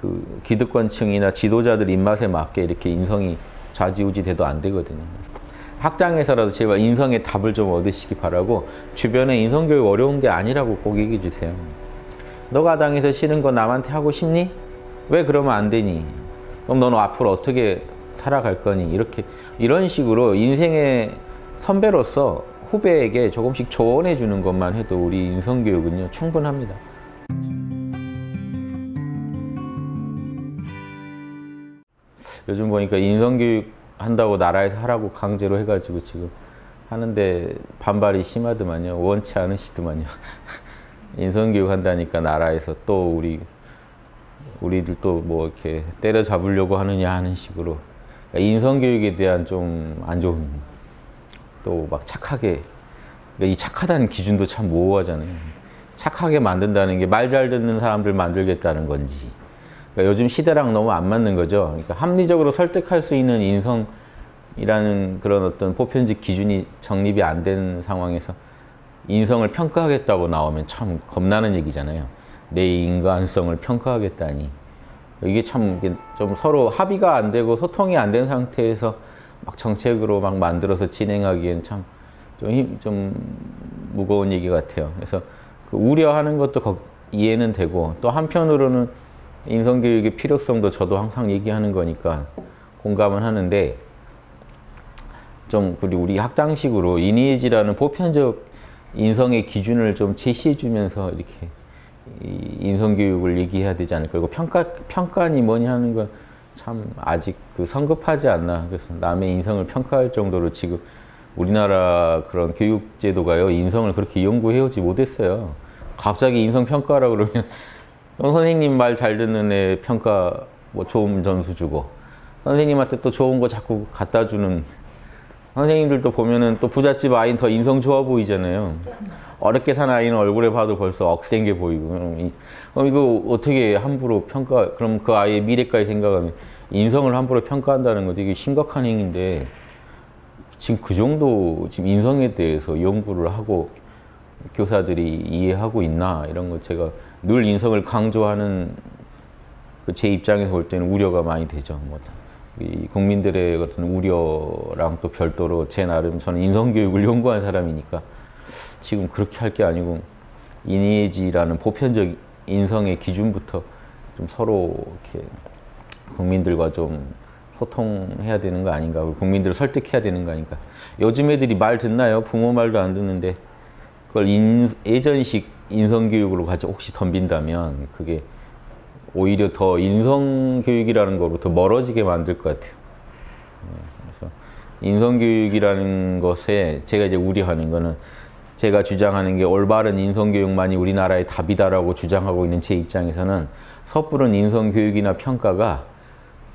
그 기득권층이나 지도자들 입맛에 맞게 이렇게 인성이 좌지우지 돼도 안 되거든요. 학당에서라도 제발 인성의 답을 좀 얻으시기 바라고 주변에 인성교육 어려운 게 아니라고 꼭 얘기해 주세요. 너가 당에서 싫은 거 남한테 하고 싶니? 왜 그러면 안 되니? 그럼 너는 앞으로 어떻게 살아갈 거니? 이런 식으로 인생의 선배로서 후배에게 조금씩 조언해 주는 것만 해도 우리 인성교육은요 충분합니다. 요즘 보니까 인성교육 한다고 나라에서 하라고 강제로 해가지고 지금 하는데 반발이 심하더만요. 원치 않으시더만요. 인성교육 한다니까 나라에서 또 우리들 또 뭐 이렇게 때려잡으려고 하느냐 하는 식으로 그러니까 인성교육에 대한 좀 안 좋은 또 막 착하게 그러니까 이 착하다는 기준도 참 모호하잖아요. 착하게 만든다는 게 말 잘 듣는 사람들 만들겠다는 건지 그러니까 요즘 시대랑 너무 안 맞는 거죠. 그러니까 합리적으로 설득할 수 있는 인성이라는 그런 어떤 보편적 기준이 정립이 안 된 상황에서 인성을 평가하겠다고 나오면 참 겁나는 얘기잖아요. 내 인간성을 평가하겠다니. 이게 참 좀 서로 합의가 안 되고 소통이 안 된 상태에서 막 정책으로 막 만들어서 진행하기엔 참 좀 무거운 얘기 같아요. 그래서 그 우려하는 것도 이해는 되고 또 한편으로는 인성교육의 필요성도 저도 항상 얘기하는 거니까 공감은 하는데 좀 우리 학당식으로 리니에이지라는 보편적 인성의 기준을 좀 제시해 주면서 이렇게 인성교육을 얘기해야 되지 않을까. 그리고 평가니 뭐니 하는 건 참 아직 성급하지 않나. 그래서 남의 인성을 평가할 정도로 지금 우리나라 그런 교육제도가요, 인성을 그렇게 연구해 오지 못했어요. 갑자기 인성평가라 그러면 선생님 말 잘 듣는 애 평가 뭐 좋은 점수 주고 선생님한테 또 좋은 거 자꾸 갖다 주는 선생님들도 보면은 또 부잣집 아이는 더 인성 좋아 보이잖아요. 어렵게 산 아이는 얼굴에 봐도 벌써 억센게 보이고 그럼 이거 어떻게 함부로 평가 그럼 그 아이의 미래까지 생각하면 인성을 함부로 평가한다는 거 되게 심각한 행위인데 지금 그 정도 지금 인성에 대해서 연구를 하고 교사들이 이해하고 있나 이런 거 제가 늘 인성을 강조하는 제 입장에서 볼 때는 우려가 많이 되죠. 뭐 이 국민들의 어떤 우려랑 또 별도로 제 나름 저는 인성교육을 연구한 사람이니까 지금 그렇게 할 게 아니고 리니에이지라는 보편적 인성의 기준부터 좀 서로 이렇게 국민들과 좀 소통해야 되는 거 아닌가, 국민들을 설득해야 되는 거 아닌가. 요즘 애들이 말 듣나요? 부모 말도 안 듣는데 그걸 예전식 인성교육으로 같이 혹시 덤빈다면 그게 오히려 더 인성교육이라는 거로 더 멀어지게 만들 것 같아요. 그래서 인성교육이라는 것에 제가 이제 우려하는 거는 제가 주장하는 게 올바른 인성교육만이 우리나라의 답이다라고 주장하고 있는 제 입장에서는 섣부른 인성교육이나 평가가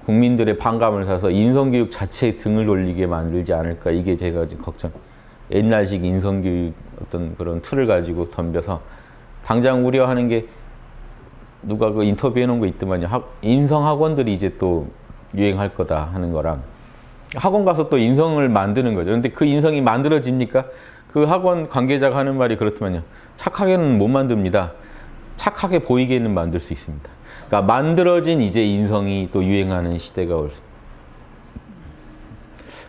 국민들의 반감을 사서 인성교육 자체에 등을 돌리게 만들지 않을까 이게 제가 지금 걱정. 옛날식 인성교육 어떤 그런 틀을 가지고 덤벼서 당장 우려하는 게 누가 그 인터뷰해 놓은 거 있더만요. 인성학원들이 이제 또 유행할 거다 하는 거랑 학원 가서 또 인성을 만드는 거죠. 근데 그 인성이 만들어집니까? 그 학원 관계자가 하는 말이 그렇더만요. 착하게는 못 만듭니다. 착하게 보이게는 만들 수 있습니다. 그러니까 만들어진 이제 인성이 또 유행하는 시대가 올 수.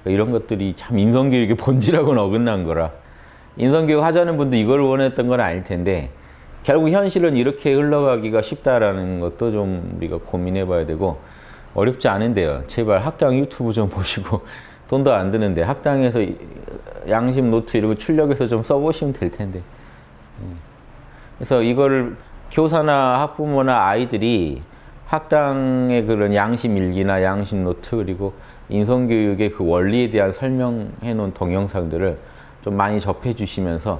이런 것들이 참 인성교육의 본질하고는 어긋난 거라. 인성교육 하자는 분도 이걸 원했던 건 아닐 텐데 결국 현실은 이렇게 흘러가기가 쉽다라는 것도 좀 우리가 고민해 봐야 되고 어렵지 않은데요. 제발 학당 유튜브 좀 보시고 돈도 안 드는데 학당에서 양심 노트 이런 거 출력해서 좀 써보시면 될 텐데. 그래서 이거를 교사나 학부모나 아이들이 학당의 그런 양심 일기나 양심 노트 그리고 인성교육의 그 원리에 대한 설명해 놓은 동영상들을 좀 많이 접해 주시면서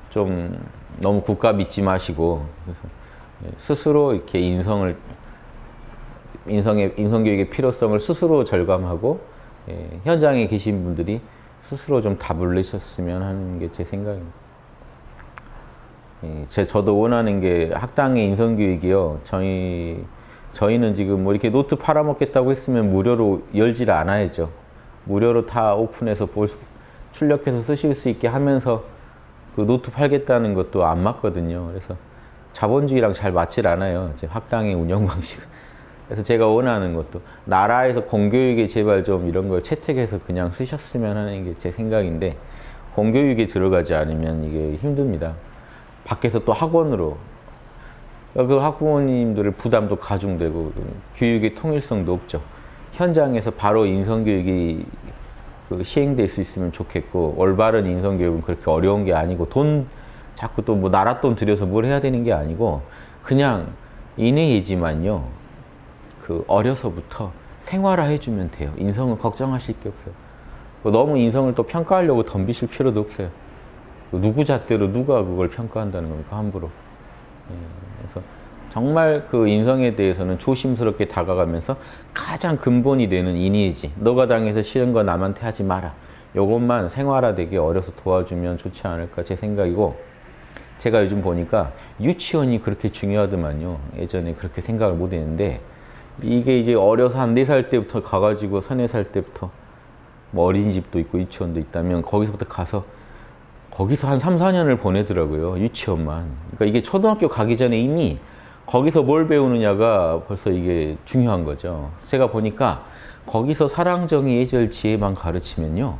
좀 너무 국가 믿지 마시고 스스로 이렇게 인성교육의 필요성을 스스로 절감하고 현장에 계신 분들이 스스로 좀 답을 내셨으면 하는 게 제 생각입니다. 저도 원하는 게 학당의 인성교육이요. 저희는 지금 뭐 이렇게 노트 팔아먹겠다고 했으면 무료로 열지를 않아야죠. 무료로 다 오픈해서 출력해서 쓰실 수 있게 하면서 그 노트 팔겠다는 것도 안 맞거든요. 그래서 자본주의랑 잘 맞질 않아요. 학당의 운영 방식은. 그래서 제가 원하는 것도 나라에서 공교육에 제발 좀 이런 걸 채택해서 그냥 쓰셨으면 하는 게 제 생각인데 공교육에 들어가지 않으면 이게 힘듭니다. 밖에서 또 학원으로 그 학부모님들의 부담도 가중되고 교육의 통일성도 없죠. 현장에서 바로 인성교육이 시행될 수 있으면 좋겠고 올바른 인성교육은 그렇게 어려운 게 아니고 돈 자꾸 또 뭐 나라 돈 들여서 뭘 해야 되는 게 아니고 그냥 인해이지만요. 어려서부터 생활화해주면 돼요. 인성을 걱정하실 게 없어요. 너무 인성을 또 평가하려고 덤비실 필요도 없어요. 누구 잣대로 누가 그걸 평가한다는 겁니까? 함부로. 그래서 정말 그 인성에 대해서는 조심스럽게 다가가면서 가장 근본이 되는 인의지. 너가 당해서 싫은 거 남한테 하지 마라. 요것만 생활화되게 어려서 도와주면 좋지 않을까 제 생각이고 제가 요즘 보니까 유치원이 그렇게 중요하더만요. 예전에 그렇게 생각을 못 했는데 이게 이제 어려서 한 4살 때부터 가가지고 3-4살 때부터 뭐 어린이집도 있고 유치원도 있다면 거기서부터 가서 거기서 한 3-4년을 보내더라고요. 유치원만. 그러니까 이게 초등학교 가기 전에 이미 거기서 뭘 배우느냐가 벌써 이게 중요한 거죠. 제가 보니까 거기서 사랑, 정의, 예절, 지혜만 가르치면요.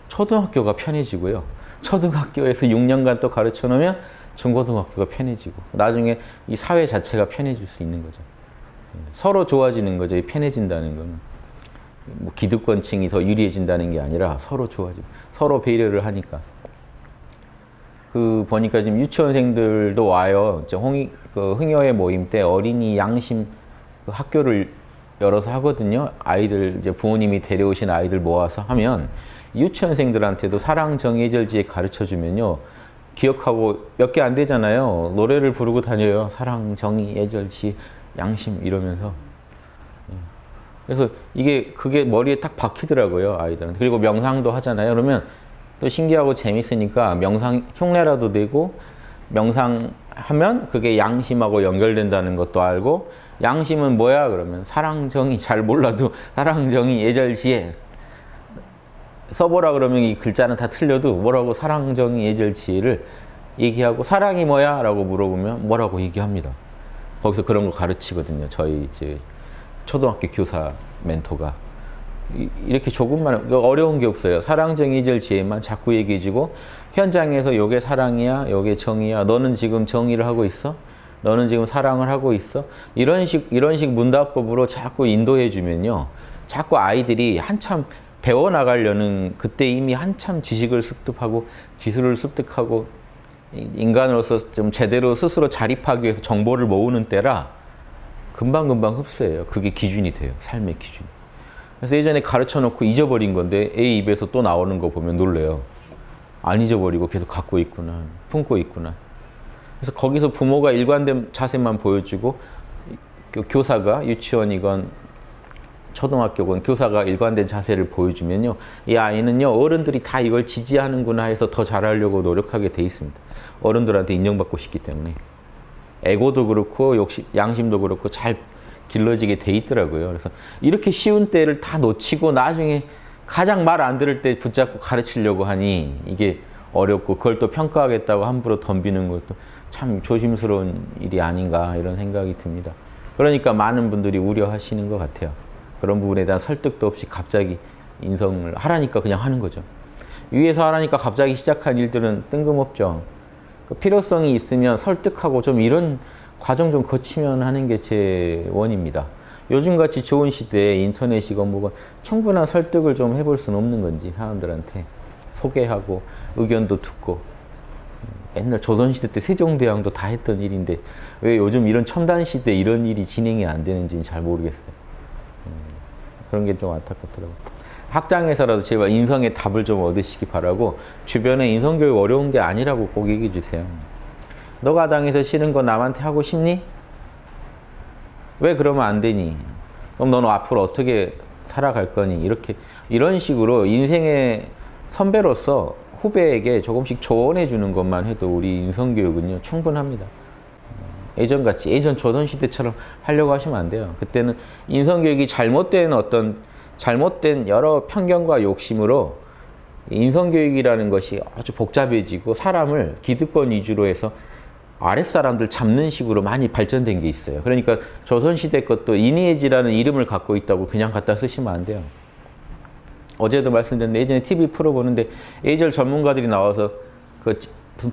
초등학교가 편해지고요. 초등학교에서 6년간 또 가르쳐 놓으면 중고등학교가 편해지고 나중에 이 사회 자체가 편해질 수 있는 거죠. 서로 좋아지는 거죠. 편해진다는 건. 뭐 기득권층이 더 유리해진다는 게 아니라 서로 좋아지고 서로 배려를 하니까. 보니까 지금 유치원생들도 와요. 흥여회 모임 때 어린이 양심 학교를 열어서 하거든요. 아이들, 이제 부모님이 데려오신 아이들 모아서 하면 유치원생들한테도 사랑, 정의, 예절, 지혜 가르쳐 주면요. 기억하고 몇 개 안 되잖아요. 노래를 부르고 다녀요. 사랑, 정의, 예절, 지혜, 양심 이러면서. 그래서 그게 머리에 딱 박히더라고요. 아이들한테. 그리고 명상도 하잖아요. 그러면 또 신기하고 재밌으니까 명상 흉내라도 내고 명상하면 그게 양심하고 연결된다는 것도 알고 양심은 뭐야? 그러면 사랑, 정의 잘 몰라도 사랑, 정의, 예절, 지혜 써보라 그러면 이 글자는 다 틀려도 뭐라고 사랑, 정의, 예절, 지혜를 얘기하고 사랑이 뭐야? 라고 물어보면 뭐라고 얘기합니다. 거기서 그런 거 가르치거든요. 저희 이제 초등학교 교사 멘토가. 이렇게 조금만 어려운 게 없어요. 사랑, 정의, 예절, 지혜만 자꾸 얘기해주고 현장에서 요게 사랑이야, 요게 정의야. 너는 지금 정의를 하고 있어? 너는 지금 사랑을 하고 있어? 이런 식 문답법으로 자꾸 인도해 주면요. 자꾸 아이들이 한참 배워나가려는 그때 이미 한참 지식을 습득하고 기술을 습득하고 인간으로서 좀 제대로 스스로 자립하기 위해서 정보를 모으는 때라 금방금방 흡수해요. 그게 기준이 돼요. 삶의 기준. 그래서 예전에 가르쳐 놓고 잊어버린 건데 애 입에서 또 나오는 거 보면 놀래요. 안 잊어버리고 계속 갖고 있구나. 품고 있구나. 그래서 거기서 부모가 일관된 자세만 보여주고 교사가 유치원이건 초등학교건 교사가 일관된 자세를 보여주면요. 이 아이는요. 어른들이 다 이걸 지지하는구나 해서 더 잘하려고 노력하게 돼 있습니다. 어른들한테 인정받고 싶기 때문에. 에고도 그렇고 양심도 그렇고 잘 길러지게 돼 있더라고요. 그래서 이렇게 쉬운 때를 다 놓치고 나중에 가장 말 안 들을 때 붙잡고 가르치려고 하니 이게 어렵고 그걸 또 평가하겠다고 함부로 덤비는 것도 참 조심스러운 일이 아닌가 이런 생각이 듭니다. 그러니까 많은 분들이 우려하시는 것 같아요. 그런 부분에 대한 설득도 없이 갑자기 인성을 하라니까 그냥 하는 거죠. 위에서 하라니까 갑자기 시작한 일들은 뜬금없죠. 그 필요성이 있으면 설득하고 좀 이런 과정 좀 거치면 하는 게 제 원입니다. 요즘같이 좋은 시대에 인터넷이건 뭐건 충분한 설득을 좀 해볼 수는 없는 건지 사람들한테 소개하고 의견도 듣고 옛날 조선시대 때 세종대왕도 다 했던 일인데 왜 요즘 이런 첨단 시대에 이런 일이 진행이 안 되는지는 잘 모르겠어요. 그런 게 좀 안타깝더라고요. 학장에서라도 제발 인성의 답을 좀 얻으시기 바라고 주변에 인성교육 어려운 게 아니라고 꼭 얘기해 주세요. 너가 당해서 싫은 거 남한테 하고 싶니? 왜 그러면 안 되니? 그럼 너는 앞으로 어떻게 살아갈 거니? 이런 식으로 인생의 선배로서 후배에게 조금씩 조언해 주는 것만 해도 우리 인성교육은요 충분합니다. 예전같이 예전 조선시대처럼 하려고 하시면 안 돼요. 그때는 인성교육이 잘못된 여러 편견과 욕심으로 인성교육이라는 것이 아주 복잡해지고 사람을 기득권 위주로 해서 아랫사람들 잡는 식으로 많이 발전된 게 있어요. 그러니까 조선시대 것도 리니에지라는 이름을 갖고 있다고 그냥 갖다 쓰시면 안 돼요. 어제도 말씀드렸는데 예전에 TV 프로 보는데 예절 전문가들이 나와서 그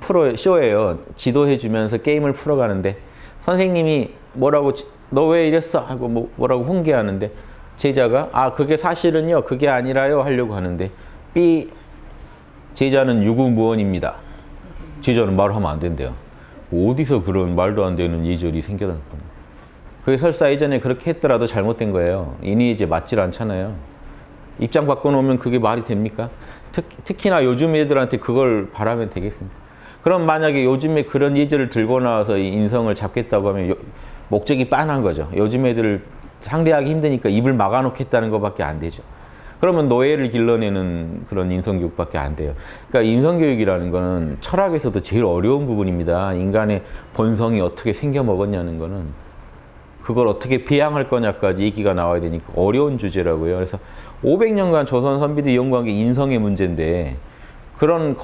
프로 쇼예요. 지도해주면서 게임을 풀어가는데 선생님이 뭐라고 너 왜 이랬어? 하고 뭐라고 훈계하는데 제자가 아 그게 사실은요 그게 아니라요 하려고 하는데 B 제자는 유구무원입니다. 제자는 말하면 안 된대요. 어디서 그런 말도 안 되는 예절이 생겨났던 거예요. 그게 설사 예전에 그렇게 했더라도 잘못된 거예요. 리니에지에 맞질 않잖아요. 입장 바꿔놓으면 그게 말이 됩니까? 특히나 요즘 애들한테 그걸 바라면 되겠습니까? 그럼 만약에 요즘에 그런 예절을 들고 나와서 이 인성을 잡겠다고 하면 목적이 빤한 거죠. 요즘 애들을 상대하기 힘드니까 입을 막아놓겠다는 것밖에 안 되죠. 그러면 노예를 길러내는 그런 인성교육밖에 안 돼요. 그러니까 인성교육이라는 거는 철학에서도 제일 어려운 부분입니다. 인간의 본성이 어떻게 생겨먹었냐는 거는 그걸 어떻게 배양할 거냐까지 얘기가 나와야 되니까 어려운 주제라고요. 그래서 500년간 조선 선비들이 연구한 게 인성의 문제인데 그런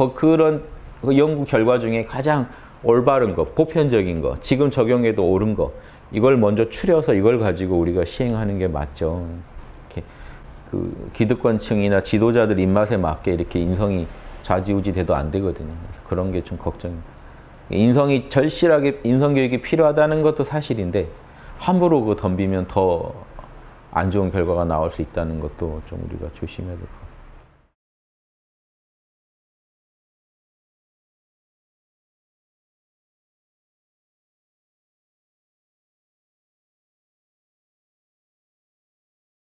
연구 결과 중에 가장 올바른 거, 보편적인 거, 지금 적용해도 옳은 거 이걸 먼저 추려서 이걸 가지고 우리가 시행하는 게 맞죠. 이렇게 그 기득권층이나 지도자들 입맛에 맞게 이렇게 인성이 좌지우지 돼도 안 되거든요. 그래서 그런 게 좀 걱정입니다. 인성이 절실하게 인성교육이 필요하다는 것도 사실인데 함부로 그거 덤비면 더 안 좋은 결과가 나올 수 있다는 것도 좀 우리가 조심해야 될 것 같아요.